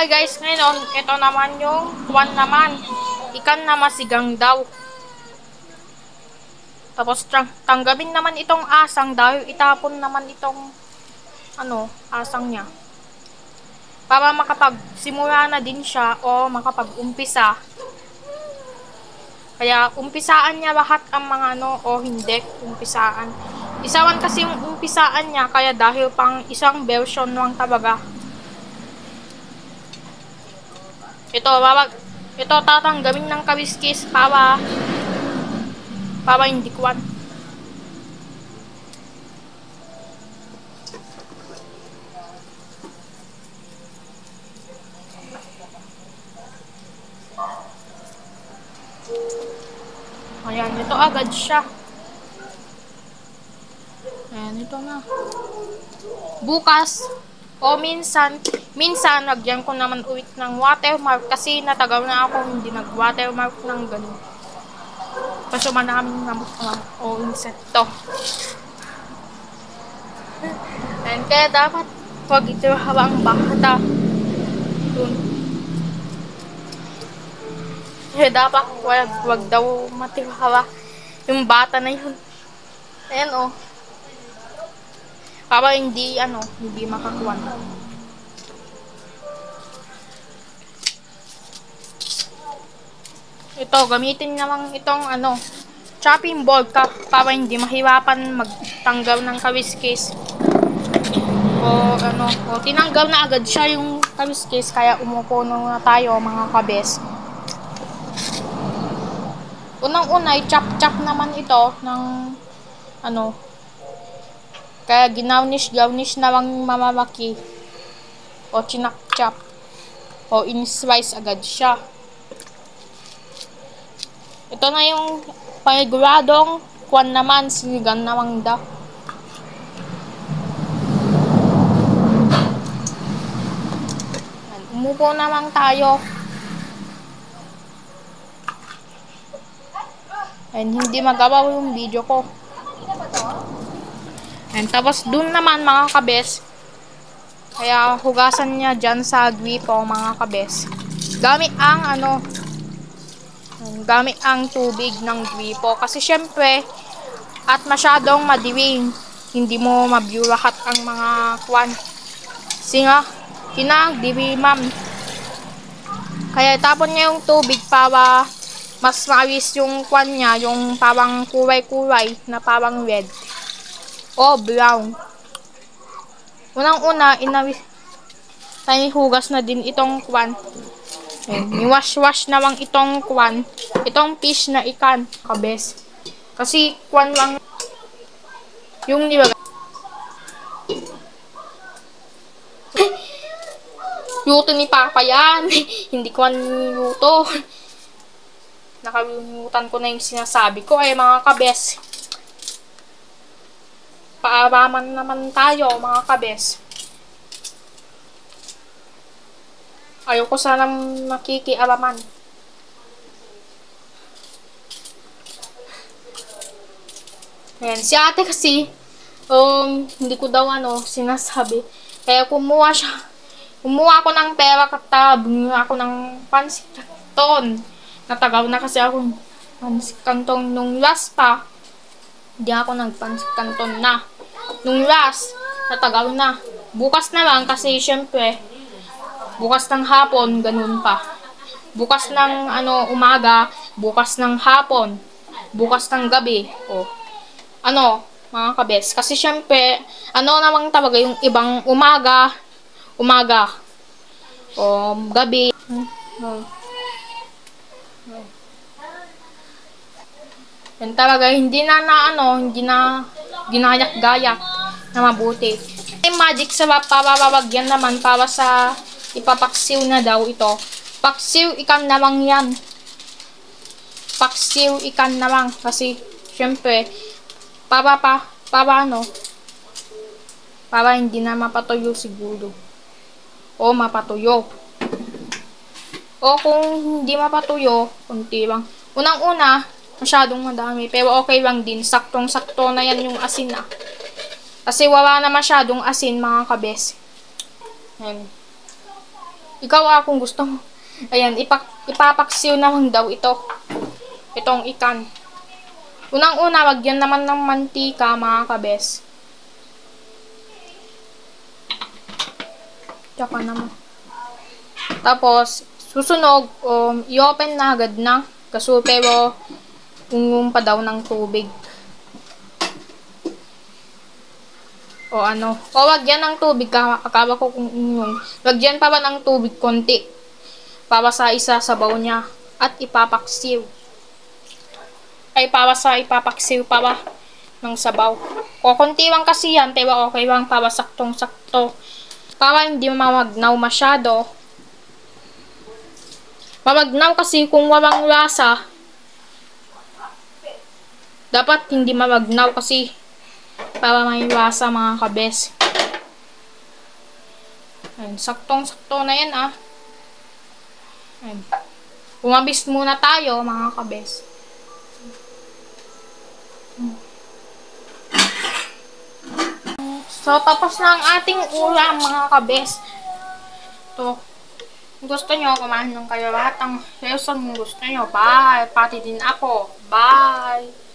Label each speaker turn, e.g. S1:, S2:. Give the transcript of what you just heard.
S1: Hi guys, ngayon ito naman yung kuwan naman. Ikan na masigang daw. Tapos tanggapin naman itong asang dahil itapon naman itong asang niya. Para makapagsimula na din siya o makapag-umpisa. Kaya umpisaan niya lahat ang mga o hindi umpisaan. Isawan kasi yung umpisaan niya kaya dahil pang isang version lang talaga. Ito tatanggalin ng kabiskis para hindi kuwan. Ayan, ito agad siya. Ayan, ito na. Bukas o minsan lagyan ko naman ulit ng watermark kasi natagal na ako hindi nag-watermark ng ganun. Kasi manaming o insekto. And kaya dapat wag ito habang bata. Dun. Kaya dapat wag daw matiwala yung bata na yun. Ayan o. Para hindi makakuwan. Ito, gamitin naman itong chopping board para hindi mahirapan magtanggal ng kawiskis. O tinanggal na agad siya yung kawiskis kaya umupo na tayo mga kabes. Unang-una, i-chop naman ito ng kaya ginawnish na lang mamamaki o chinak-chop o in-slice agad siya. Ito na yung paniguradong kwan naman, sinigang naman daw. Umupo naman tayo. And hindi magawa yung video ko. And tapos dun naman mga kabes, kaya hugasan niya dyan sa gripo mga kabes. Gamit ang tubig ng gripo. Kasi syempre, at masyadong madiwing, hindi mo ma-view lahat ang mga kwan. Kasi nga, kinagdiwimam. Kaya tapon niya yung tubig para mas mawis yung kwan niya, yung parang kulay-kulay na parang red o brown. Unang-una, hugas na din itong kwan. Niwash na lang itong kwan, itong fish na ikan, kabes. Kasi kwan lang yung nilagay. Luto ni Papa yan. Hindi kwan luto. Nakalimutan ko na yung sinasabi ko ay mga kabes. Paaraman naman tayo mga kabes. Ayoko sanang makikialaman. Ayan, si ate kasi hindi ko daw sinasabi. Kaya kumuha ako ng pera at bumili ako ng pansit canton. Natagaw na kasi ako pansit canton nung last pa. Hindi ako nagpansit canton na. Nung last, natagaw na. Bukas na lang kasi syempre, bukas ng hapon, ganun pa. Bukas ng umaga, bukas ng hapon, bukas ng gabi. O, mga kabes. Kasi syempre, namang talaga yung ibang umaga, o gabi. Yan talaga, hindi na ginayak-gayak na mabuti. May magic sa papawawagyan naman para sa ipapaksiw na daw ito. Paksiw ikan namang yan. Paksiw ikan namang kasi syempre para hindi na mapatuyo siguro. O mapatuyo. O kung hindi mapatuyo, kunti lang. Unang-una, masyadong madami. Pero okay lang din. Saktong-sakto na yan yung asin na. Kasi wala na masyadong asin mga kabes. Ayan. Ikaw kung gusto mo. Ayan, ipapaksiw naman daw ito. Itong ikan. Unang-una, wagyan naman ng mantika, mga kabes. Tsaka naman. Tapos, susunog, i-open na agad na. Kaso, pero, ungong pa daw ng tubig. O ano. O, wagyan ng tubig. Akala ko kung ungong. Wagyan pa ba ng tubig konti. Para sa isa sabaw niya. At ipapaksiw. Ay, para sa ipapaksiw pa ba ng sabaw. O, kontiwang kasi yan. Pero okay lang para saktong-sakto. Para hindi mamagnaw masyado. Mamagnaw kasi kung walang lasa. Dapat hindi mamagnaw kasi para may lasa, mga kabes. Ayan, saktong-sakto na yan ah. Ayan. Bumabis muna tayo, mga kabes. So, tapos na ang ating ulam, mga kabes. Ito. Gusto nyo, kumain ng kayo lahat. Ang lesson gusto nyo. Bye. Pati din ako. Bye.